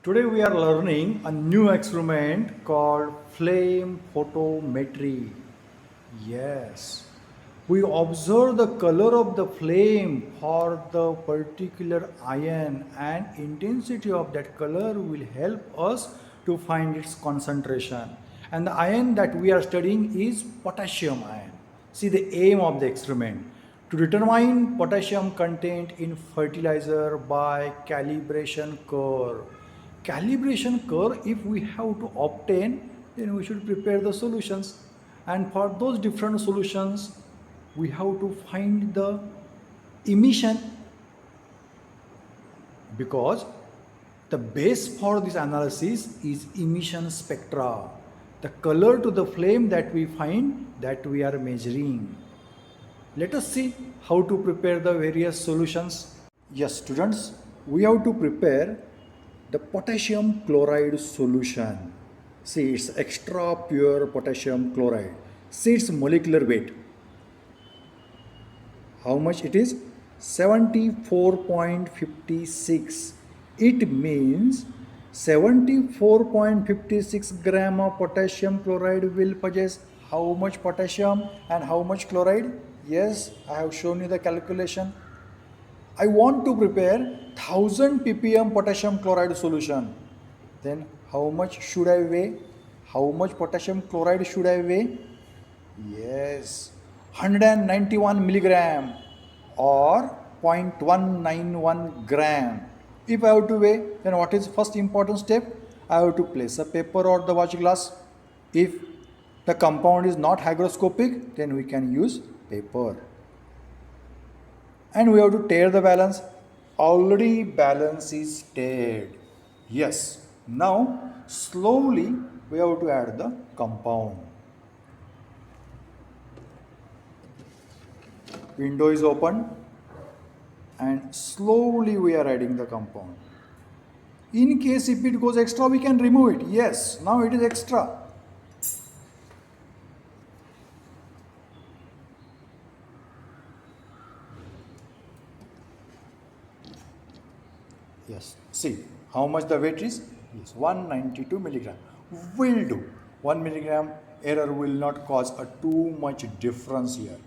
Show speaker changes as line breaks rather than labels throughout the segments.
Today we are learning a new experiment called flame photometry. Yes, we observe the color of the flame for the particular ion, and intensity of that color will help us to find its concentration. And the ion that we are studying is potassium ion. See the aim of the experiment to determine potassium content in fertilizer by calibration curve. Calibration curve, if we have to obtain, then we should prepare the solutions, and for those different solutions we have to find the emission, because the base for this analysis is emission spectra, the color to the flame that we find, that we are measuring. Let us see how to prepare the various solutions. Yes, students, we have to prepare the potassium chloride solution. See, it's extra pure potassium chloride. See its molecular weight. How much it is? 74.56. It means 74.56 gram of potassium chloride will possess how much potassium and how much chloride? Yes, I have shown you the calculation. I want to prepare 1000 ppm potassium chloride solution. Then how much should I weigh? How much potassium chloride should I weigh? Yes, 191 milligram or 0.191 gram. If I have to weigh, then what is first important step? I have to place a paper or the watch glass. If the compound is not hygroscopic, then we can use paper. And we have to tear the balance. Already balance is teared. Yes. Now slowly we have to add the compound. Window is open and slowly we are adding the compound. In case if it goes extra, we can remove it. Yes, now it is extra. Yes, see how much the weight is? Yes, 192 milligram. Will do. 1 milligram error will not cause a too much difference here.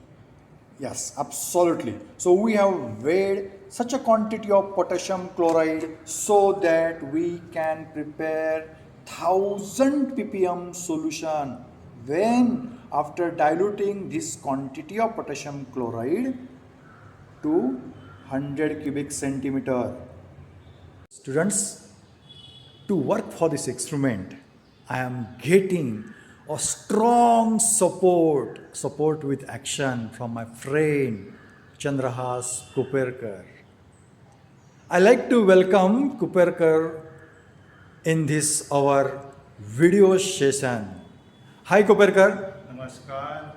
Yes, absolutely. So we have weighed such a quantity of potassium chloride so that we can prepare 1000 ppm solution. When after diluting this quantity of potassium chloride to 100 cubic centimeter. Students, to work for this experiment, I am getting a strong support with action from my friend Chandrahas Kuperkar. I like to welcome Kuperkar in this our video session. Hi Kuperkar.
Namaskar.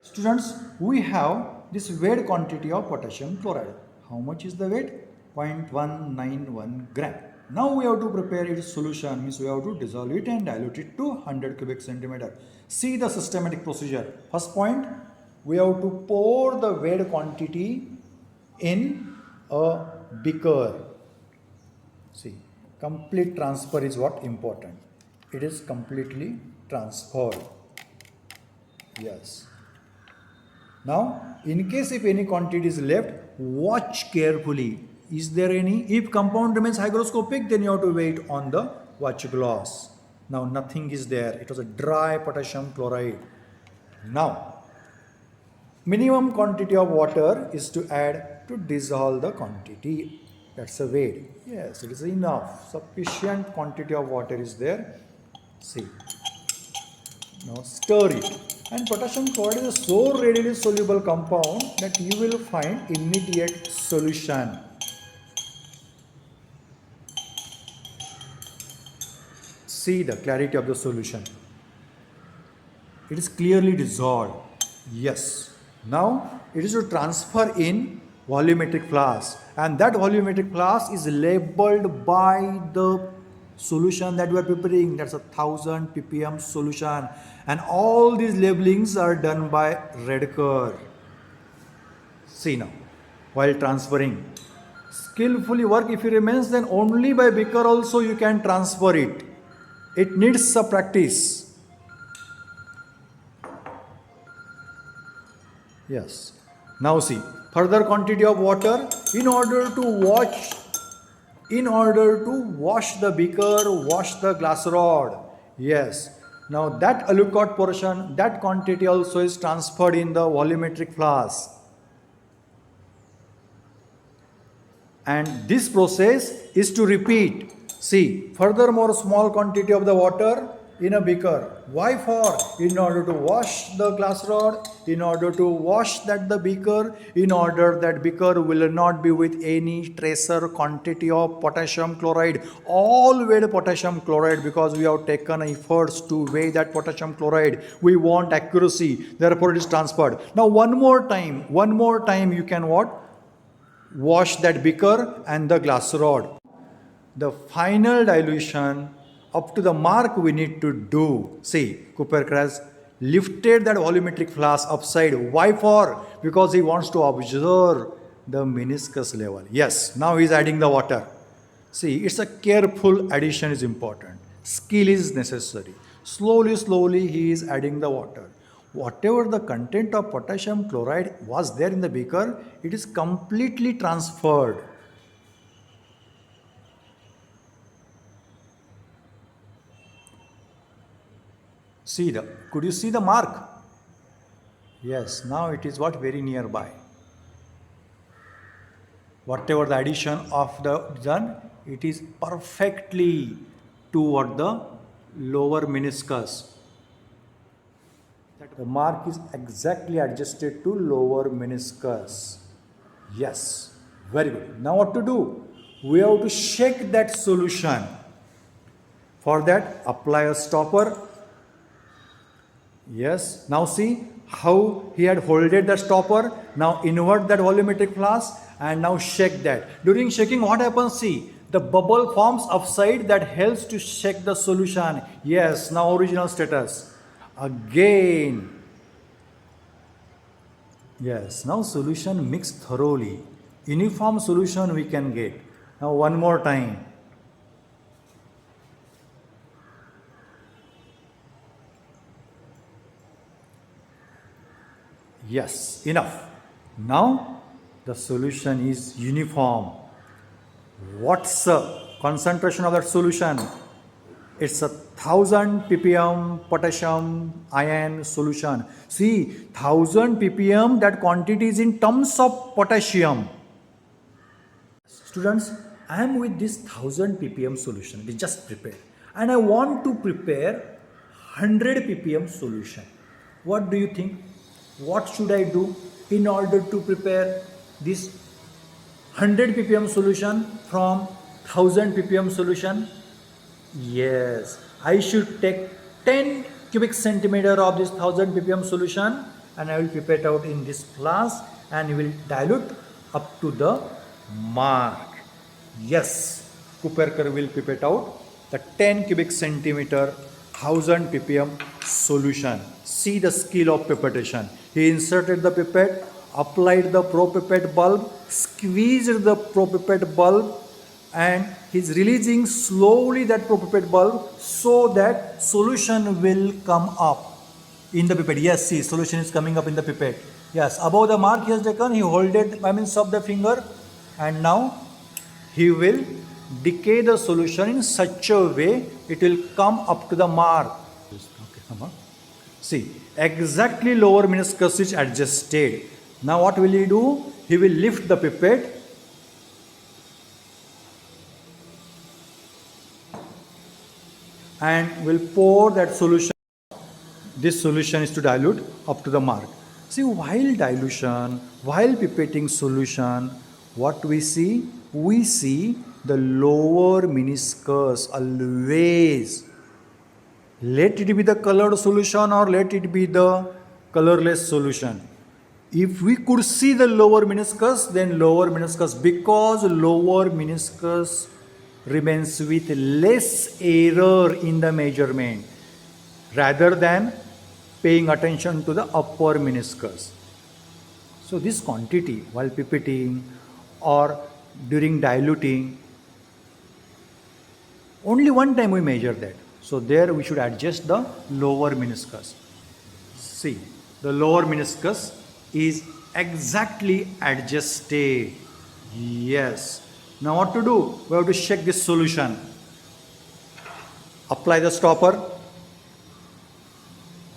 Students, we have this weighed quantity of potassium chloride. How much is the weight? 0.191 gram. Now we have to prepare its solution, means we have to dissolve it and dilute it to 100 cubic centimeter. See the systematic procedure. First point, we have to pour the weighed quantity in a beaker. See, complete transfer is what important. It is completely transferred. Yes. Now, in case if any quantity is left, watch carefully. Is there any? If compound remains hygroscopic, then you have to weigh it on the watch glass. Now nothing is there. It was a dry potassium chloride. Now, minimum quantity of water is to add to dissolve the quantity. That's a weight. Yes, it is enough. Sufficient quantity of water is there. See. Now stir it. And potassium chloride is a so readily soluble compound that you will find immediate solution. See the clarity of the solution. It is clearly dissolved. Yes. Now it is to transfer in volumetric flask, and that volumetric flask is labeled by the solution that we are preparing. That's a 1000 ppm solution, and all these labelings are done by Redker. See now, while transferring, skillfully work. If it remains, then only by beaker also you can transfer it. It needs a practice. Yes. Now see, further quantity of water in order to wash the beaker, wash the glass rod. Yes. Now that alucot portion, that quantity also is transferred in the volumetric flask. And this process is to repeat. See, furthermore, small quantity of the water in a beaker. Why for? In order to wash the glass rod, in order to wash the beaker, in order that beaker will not be with any tracer quantity of potassium chloride. All weighed potassium chloride, because we have taken efforts to weigh that potassium chloride. We want accuracy, therefore it is transferred. Now one more time you can what? Wash that beaker and the glass rod. The final dilution up to the mark we need to do. See, Kupperker lifted that volumetric flask upside. Why for? Because he wants to observe the meniscus level. Yes, now he is adding the water. See, it's a careful addition is important. Skill is necessary. Slowly he is adding the water. Whatever the content of potassium chloride was there in the beaker, it is completely transferred. Could you see the mark? Yes, now it is what? Very nearby. Whatever the addition of the done, it is perfectly toward the lower meniscus. The mark is exactly adjusted to lower meniscus. Yes, very good. Now what to do? We have to shake that solution. For that, apply a stopper. Yes, now see how he had holded the stopper. Now invert that volumetric flask and now shake that. During shaking, what happens? See, the bubble forms upside that helps to shake the solution. Yes, now original status. Again. Yes, now solution mixed thoroughly. Uniform solution we can get. Now one more time. Yes, enough. Now the solution is uniform. What's the concentration of that solution? It's 1000 ppm potassium ion solution. See, 1000 ppm, that quantity is in terms of potassium. Students, I am with this 1000 ppm solution. We just prepared. And I want to prepare 100 ppm solution. What do you think? What should I do in order to prepare this 100 ppm solution from 1000 ppm solution? Yes, I should take 10 cubic centimeter of this 1000 ppm solution and I will prepare it out in this flask and will dilute up to the mark. Yes, Kupperker will pipette out the 10 cubic centimeter 1000 ppm solution. See the skill of pipettation. He inserted the pipette, applied the propipette bulb, squeezed the propipette bulb, and he's releasing slowly that propipette bulb so that solution will come up in the pipette. Yes, see, solution is coming up in the pipette. Yes, above the mark he has taken, he holded by means of the finger, and now he will decay the solution in such a way it will come up to the mark. See, exactly lower meniscus is adjusted. Now what will he do? He will lift the pipette and will pour that solution. This solution is to dilute up to the mark. See, while dilution, while pipetting solution, what we see? We see the lower meniscus always. Let it be the colored solution or let it be the colorless solution. If we could see the lower meniscus, then lower meniscus, because lower meniscus remains with less error in the measurement rather than paying attention to the upper meniscus. So this quantity while pipetting or during diluting. Only one time we measure that. So there we should adjust the lower meniscus. See, the lower meniscus is exactly adjusted. Yes. Now what to do? We have to shake this solution. Apply the stopper.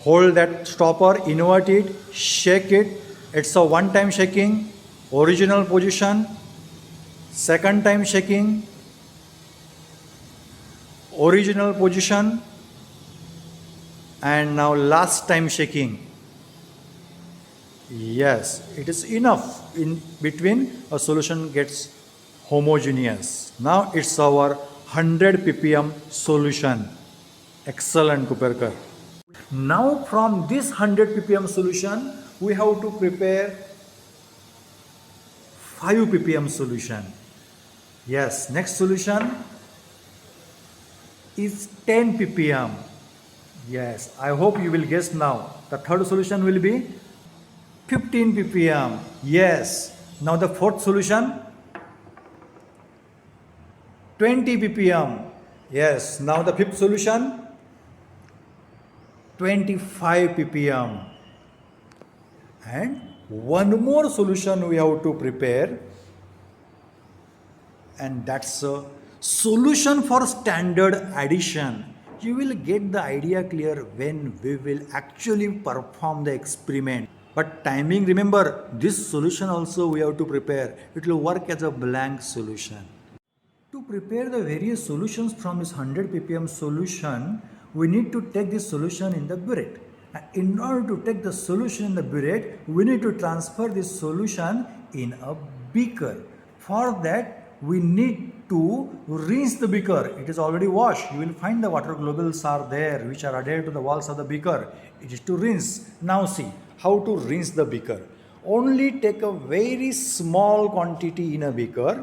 Hold that stopper, invert it, shake it. It's a one-time shaking, original position, second time shaking, original position, and now last time shaking. Yes, it is enough. In between, a solution gets homogeneous. Now it's our 100 ppm solution. Excellent, Kuperkar. Now from this 100 ppm solution, we have to prepare 5 ppm solution. Yes, next solution is 10 ppm. Yes, I hope you will guess now. The third solution will be 15 ppm. Yes, now the fourth solution 20 ppm. Yes, now the fifth solution 25 ppm. And one more solution we have to prepare, and that's a solution for standard addition. You will get the idea clear when we will actually perform the experiment. But timing, remember, this solution also we have to prepare. It will work as a blank solution. To prepare the various solutions from this 100 ppm solution, we need to take this solution in the burette. In order to take the solution in the burette, we need to transfer this solution in a beaker. For that, we need to rinse the beaker. It is already washed. You will find the water globules are there, which are adhered to the walls of the beaker. It is to rinse. Now see how to rinse the beaker. Only take a very small quantity in a beaker.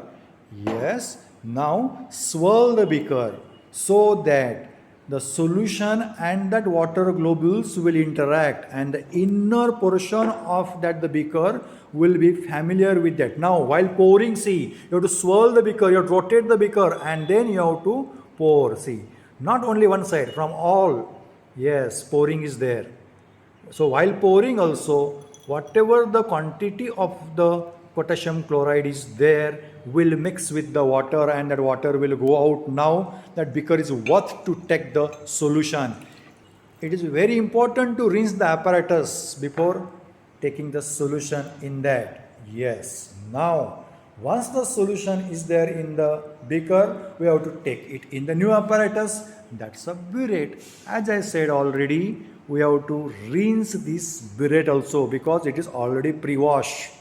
Yes. Now swirl the beaker so that the solution and that water globules will interact, and the inner portion of that the beaker will be familiar with that. Now while pouring, see, you have to swirl the beaker, you have to rotate the beaker, and then you have to pour. See, not only one side, from all. Yes, pouring is there. So while pouring also, whatever the quantity of the potassium chloride is there will mix with the water, and that water will go out. Now that beaker is worth to take the solution. It is very important to rinse the apparatus before taking the solution in that. Yes. Now once the solution is there in the beaker, we have to take it in the new apparatus. That's a burette. As I said already, we have to rinse this burette also because it is already pre-washed.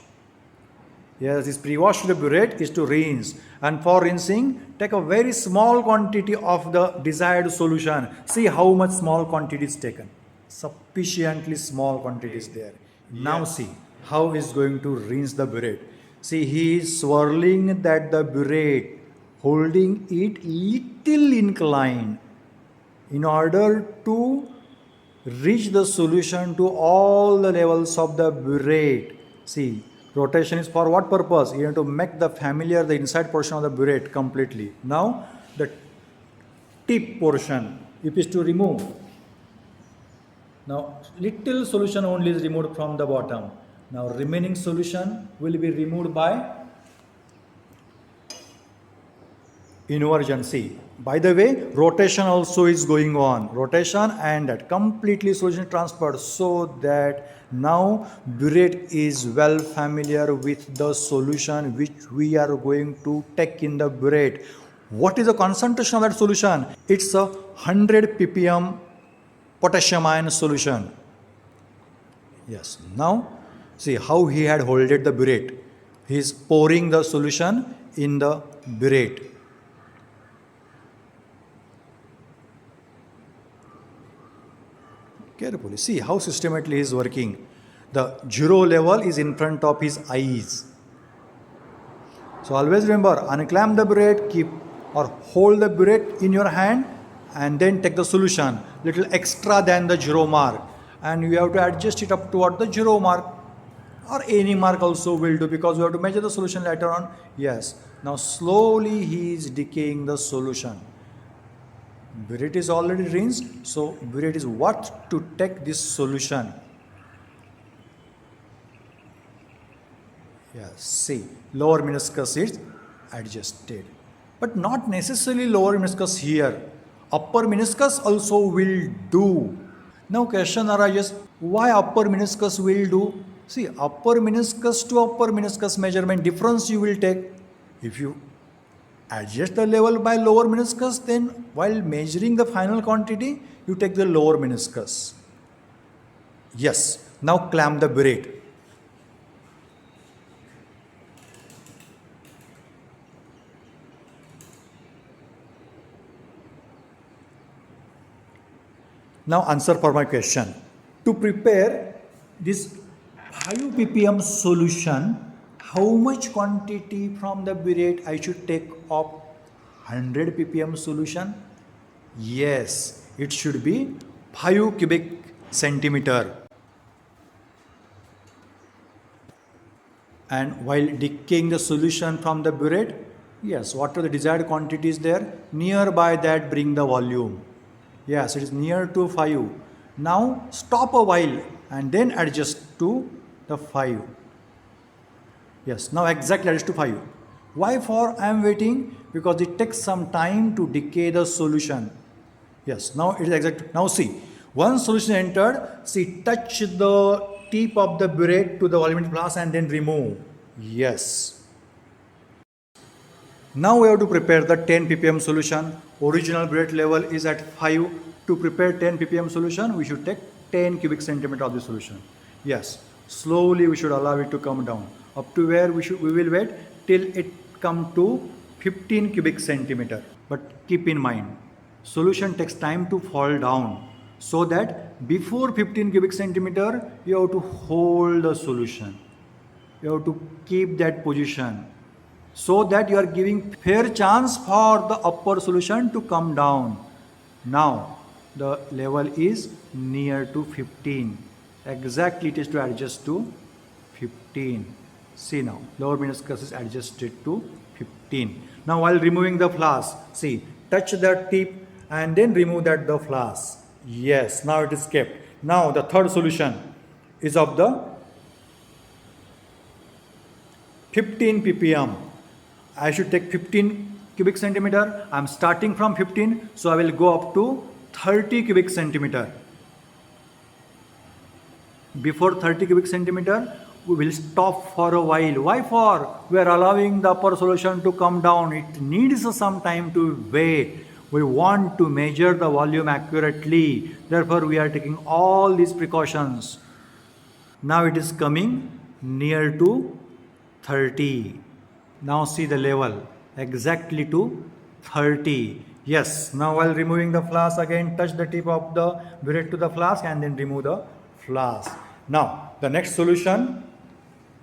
Yes, this pre-washed burette is to rinse, and for rinsing, take a very small quantity of the desired solution. See how much small quantity is taken. Sufficiently small quantity is there. Now see how he is going to rinse the burette. See, he is swirling that the burette, holding it little inclined in order to reach the solution to all the levels of the burette. See, rotation is for what purpose? You have to make the familiar, the inside portion of the burette completely. Now the tip portion, if is to remove. Now little solution only is removed from the bottom. Now remaining solution will be removed by inversion. See, by the way, rotation also is going on. Rotation, and that completely solution transferred, so that now burette is well familiar with the solution which we are going to take in the burette. What is the concentration of that solution? It's a 100 ppm potassium ion solution. Yes. Now see how he had holded the burette. He is pouring the solution in the burette. Carefully. See how systematically he is working. The zero level is in front of his eyes. So always remember, unclamp the burette, keep or hold the burette in your hand, and then take the solution little extra than the zero mark, and you have to adjust it up toward the zero mark. or any mark also will do, because we have to measure the solution later on. Yes, now slowly he is decaying the solution. Burette is already rinsed, so burette is what to take this solution. Yes, see, lower meniscus is adjusted, but not necessarily lower meniscus here. Upper meniscus also will do. Now question arises, why upper meniscus will do? See, upper meniscus to upper meniscus measurement difference you will take. If you adjust the level by lower meniscus, then while measuring the final quantity, you take the lower meniscus. Yes, now clamp the burette. Now answer for my question. To prepare this 5 ppm solution, how much quantity from the burette I should take of 100 ppm solution? Yes, it should be 5 cubic centimeter. And while decaying the solution from the burette, yes, what are the desired quantities there? Nearby that bring the volume. Yes, it is near to 5. Now stop a while and then adjust to the 5. Yes, now exactly adjust to 5. Why for I am waiting? Because it takes some time to decay the solution. Yes, now it is exact. Now see, once solution entered, see, touch the tip of the burette to the volumetric flask and then remove. Yes. Now we have to prepare the 10 ppm solution. Original burette level is at 5. To prepare 10 ppm solution, we should take 10 cubic centimeter of the solution. Yes, slowly we should allow it to come down. Up to where we will wait till it come to 15 cubic centimeter. But keep in mind, solution takes time to fall down. So that before 15 cubic centimeter, you have to hold the solution. You have to keep that position, so that you are giving fair chance for the upper solution to come down. Now the level is near to 15. Exactly it is to adjust to 15. See, now lower meniscus is adjusted to 15. Now while removing the flask, see, touch the tip and then remove the flask. Yes, now it is kept. Now the third solution is of the 15 ppm. I should take 15 cubic centimeter. I am starting from 15, so I will go up to 30 cubic centimeter. Before 30 cubic centimeter, we will stop for a while. Why for? We are allowing the upper solution to come down. It needs some time to wait. We want to measure the volume accurately. Therefore, we are taking all these precautions. Now it is coming near to 30. Now see the level exactly to 30. Yes, now while removing the flask, again touch the tip of the burette to the flask and then remove the flask. Now the next solution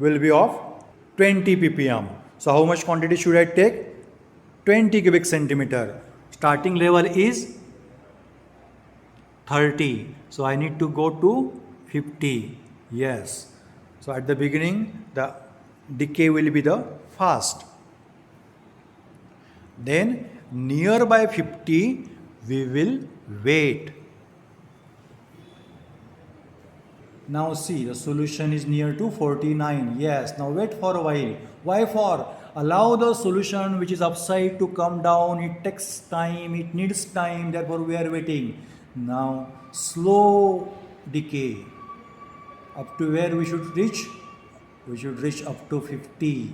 will be of 20 ppm. So how much quantity should I take? 20 cubic centimeter. Starting level is 30. So I need to go to 50. Yes. So at the beginning, the decay will be the fast. Then nearby 50, we will wait. Now see, the solution is near to 49. Yes, now wait for a while. Why for? Allow the solution which is upside to come down. It takes time, it needs time, therefore we are waiting. Now slow decay. Up to where we should reach? We should reach up to 50.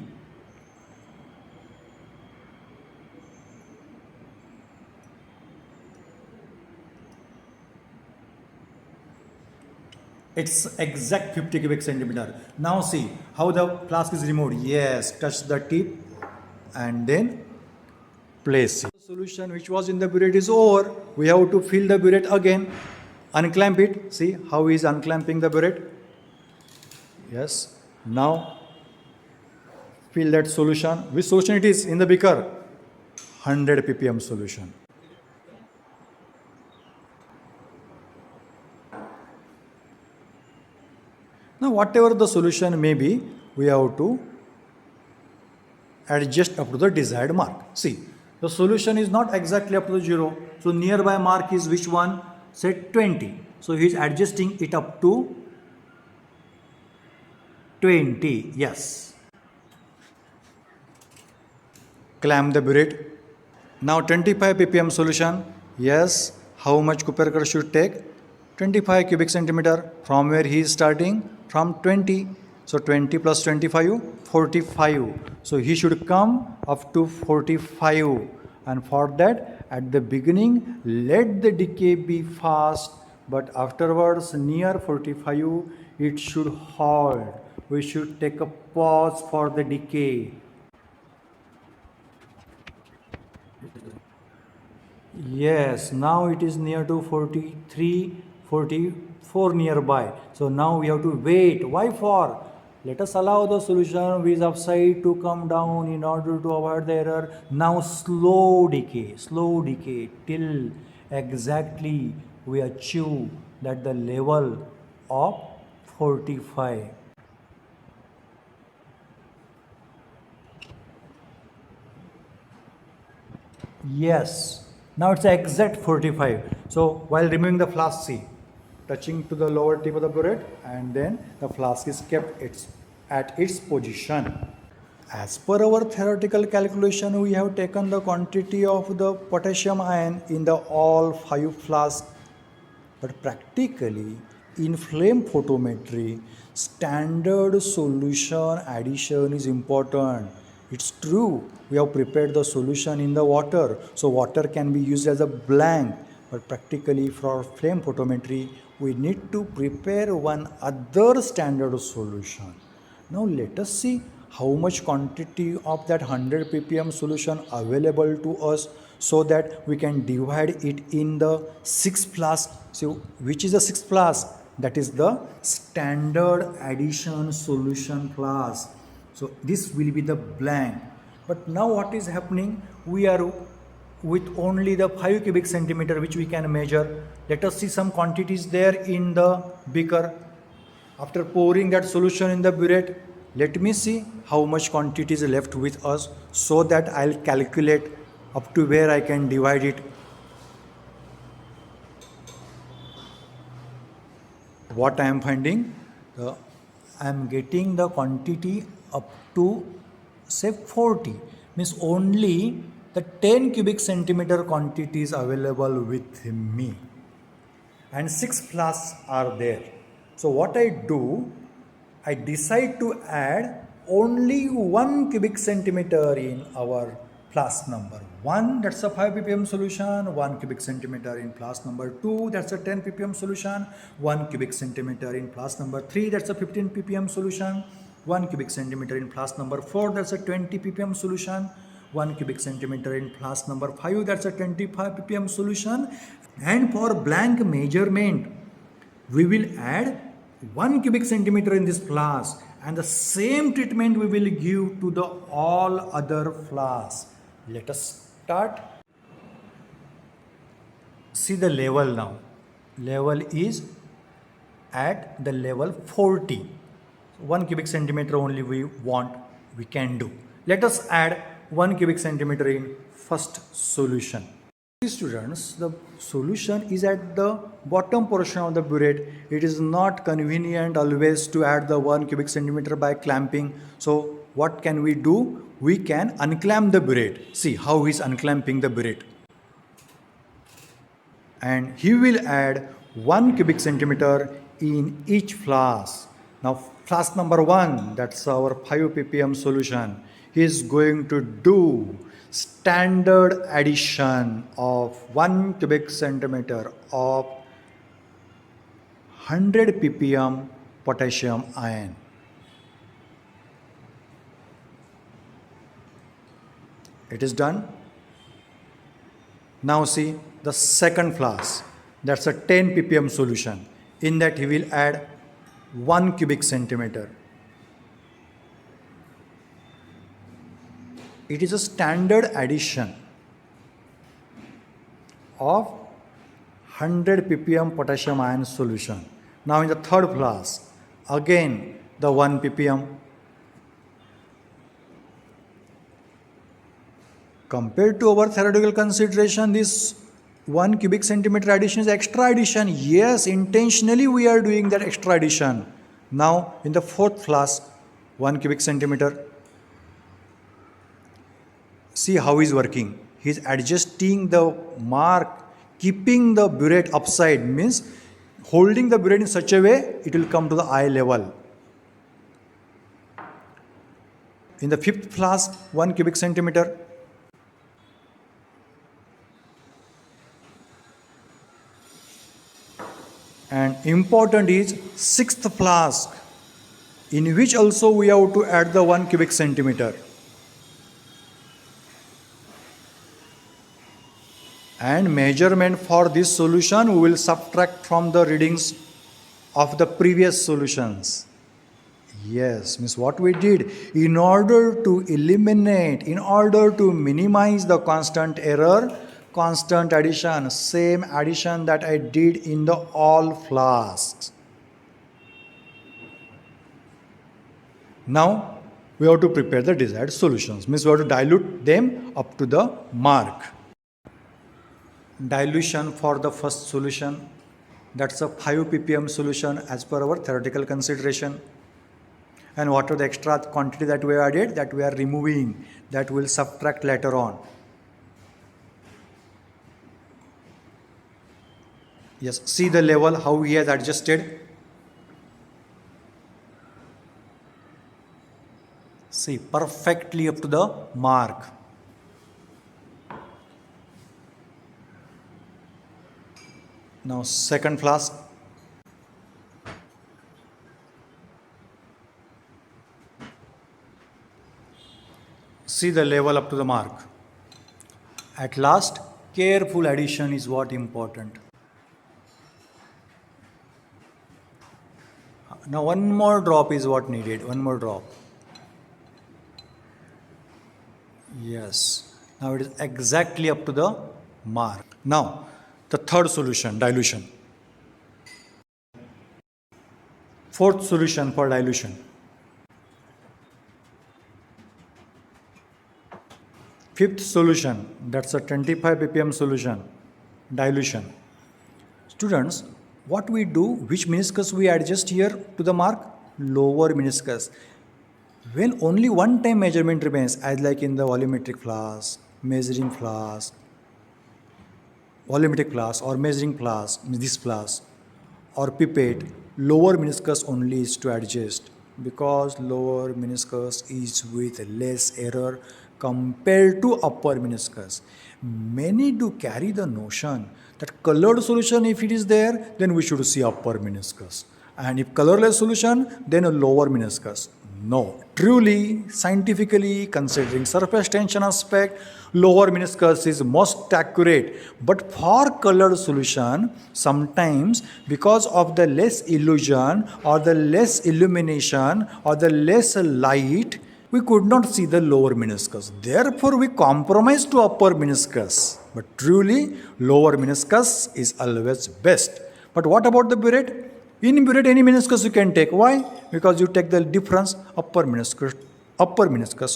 It's exact 50 cubic centimeter. Now see how the flask is removed. Yes, touch the tip and then place it. The solution which was in the burette is over. We have to fill the burette again. Unclamp it. See how he is unclamping the burette. Yes. Now fill that solution. Which solution it is in the beaker? 100 ppm solution. Now Now whatever the solution may be, we have to adjust up to the desired mark. See, the solution is not exactly up to the 0. So nearby mark is which one? Say 20. So he is adjusting it up to 20. Yes. Clamp the burette. Now 25 ppm solution. Yes. How much Cooper should take? 25 cubic centimeter. From where he is starting? From 20. So 20 plus 25, 45. So he should come up to 45. And for that, at the beginning, let the decay be fast. But afterwards, near 45, it should halt. We should take a pause for the decay. Yes, now it is near to 43, 44 nearby. So now we have to wait. Why for? Let us allow the solution which is upside to come down in order to avoid the error. Now slow decay till exactly we achieve that the level of 45. Yes, now it's exact 45. So while removing the flask, see, touching to the lower tip of the burette, and then the flask is kept at its position. As per our theoretical calculation, we have taken the quantity of the potassium ion in the all 5 flasks. But practically, in flame photometry, standard solution addition is important. It's true, we have prepared the solution in the water, so water can be used as a blank. But practically for flame photometry, we need to prepare one other standard solution. Now let us see how much quantity of that 100 ppm solution available to us, so that we can divide it in the 6 flasks. So which is the 6th flask? That is the standard addition solution flask. So this will be the blank. But now what is happening? We are with only the 5 cubic centimeter which we can measure. Let us see some quantities there in the beaker. After pouring that solution in the burette, let me see how much quantity is left with us, so that I'll calculate up to where I can divide it. What I am finding? I am getting the quantity up to say 40. Means only the 10 cubic centimeter quantity is available with me. And 6 flasks are there. So what I do, I decide to add only 1 cubic centimeter in our flask number 1, that's a 5 ppm solution, 1 cubic centimeter in flask number 2, that's a 10 ppm solution, 1 cubic centimeter in flask number 3, that's a 15 ppm solution, 1 cubic centimeter in flask number 4, that's a 20 ppm solution, 1 cubic centimeter in flask number 5, that's a 25 ppm solution. And for blank measurement, we will add 1 cubic centimeter in this flask, and the same treatment we will give to the all other flasks. Let us start. See the level now. Level is at the level 40. 1 cubic centimeter only we want, we can do. Let us add 1 cubic centimeter in first solution. Students, the solution is at the bottom portion of the burette. It is not convenient always to add the 1 cubic centimeter by clamping. So what can we do? We can unclamp the burette. See how he is unclamping the burette. And he will add 1 cubic centimeter in each flask. Now flask number 1, that's our 5 ppm solution. He is going to do standard addition of 1 cubic centimeter of 100 ppm potassium ion. It is done. Now see the second flask, that's a 10 ppm solution. In that he will add 1 cubic centimeter. It is a standard addition of 100 ppm potassium ion solution. Now in the third flask, Again, the 1 ppm. Compared to our theoretical consideration, this 1 cubic centimeter addition is extra addition. Yes, intentionally we are doing that extra addition. Now, in the fourth flask, 1 cubic centimeter. See how he's working. He's adjusting the mark, keeping the burette upside, means holding the burette in such a way it will come to the eye level. In the fifth flask, 1 cubic centimeter. And important is sixth flask, in which also we have to add the 1 cubic centimeter. And measurement for this solution we will subtract from the readings of the previous solutions. Yes, means what we did, in order to eliminate, in order to minimize the constant error, constant addition, same addition that I did in the all flasks. Now we have to prepare the desired solutions, means we have to dilute them up to the mark. Dilution for the first solution, that's a 5 ppm solution as per our theoretical consideration. And what are the extra quantity that we have added, that we are removing, that we will subtract later on. Yes, see the level how he has adjusted. See, perfectly up to the mark. Now second flask. See the level up to the mark. At last, careful addition is what important. Now one more drop is what needed, one more drop. Yes, now it is exactly up to the mark. Now, the third solution, dilution. Fourth solution for dilution. Fifth solution, that's a 25 ppm solution, dilution. Students, what we do, which meniscus we adjust here to the mark? Lower meniscus. When only one time measurement remains, as like in the volumetric flask, measuring flask, volumetric flask or measuring flask, this flask, or pipette, lower meniscus only is to adjust, because lower meniscus is with less error compared to upper meniscus. Many do carry the notion that colored solution, if it is there, then we should see upper meniscus, and if colorless solution, then a lower meniscus. No, truly, scientifically, considering surface tension aspect, lower meniscus is most accurate. But for colored solution, sometimes because of the less illusion or the less illumination or the less light, we could not see the lower meniscus. Therefore, we compromise to upper meniscus. But truly, lower meniscus is always best. But what about the burette? In burette, any meniscus you can take. Why? Because you take the difference upper meniscus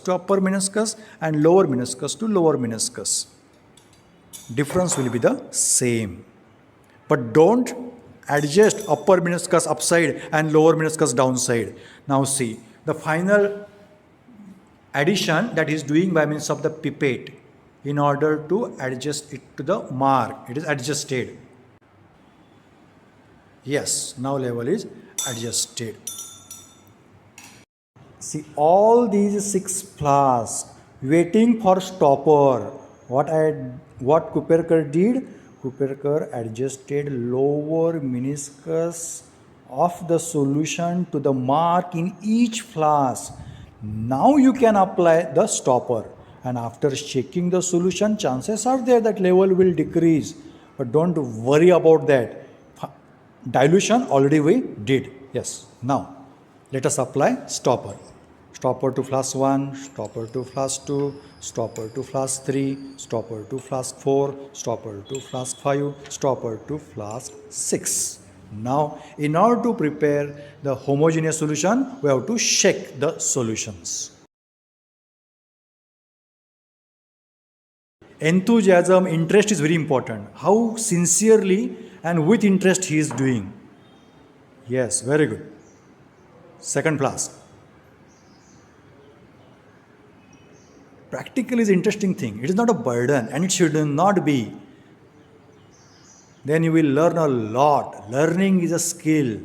to upper meniscus and lower meniscus to lower meniscus. Difference will be the same. But don't adjust upper meniscus upside and lower meniscus downside. Now see, the final addition that is doing by means of the pipette in order to adjust it to the mark. It is adjusted. Yes, now level is adjusted. See all these 6 flasks waiting for stopper. What Kuperkar did? Kuperkar adjusted lower meniscus of the solution to the mark in each flask. Now you can apply the stopper, and after checking the solution, chances are there that level will decrease. But don't worry about that. Dilution already we did. Yes. Now let us apply stopper. Stopper to flask 1, stopper to flask 2, stopper to flask 3, stopper to flask 4, stopper to flask 5, stopper to flask 6. Now, in order to prepare the homogeneous solution, we have to shake the solutions. Enthusiasm, interest is very important. How sincerely and with interest he is doing. Yes, very good. Second class. Practical is interesting thing. It is not a burden and it should not be. Then you will learn a lot. Learning is a skill.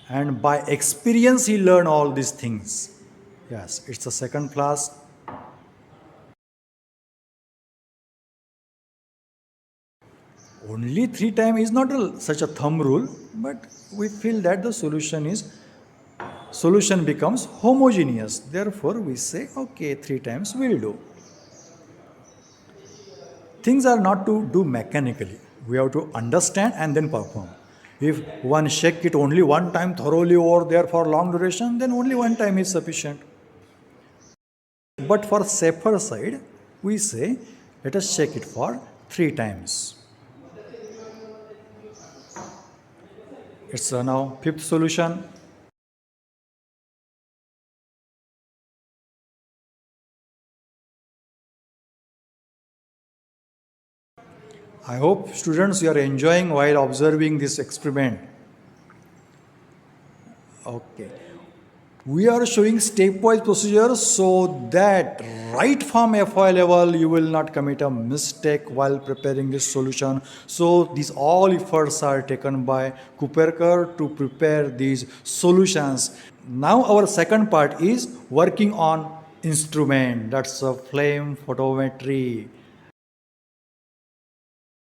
And by experience you learn all these things. Yes, it's a second class. Only 3 times is not such a thumb rule, but we feel that the solution becomes homogeneous. Therefore, we say, okay, 3 times will do. Things are not to do mechanically. We have to understand and then perform. If one shake it only one time thoroughly over there for long duration, then only one time is sufficient. But for safer side, we say, let us shake it for 3 times. It's now fifth solution. I hope students you are enjoying while observing this experiment. Okay. We are showing stepwise procedure so that right from FY level you will not commit a mistake while preparing this solution. So these all efforts are taken by Kuperkar to prepare these solutions. Now our second part is working on instrument, that's a flame photometry.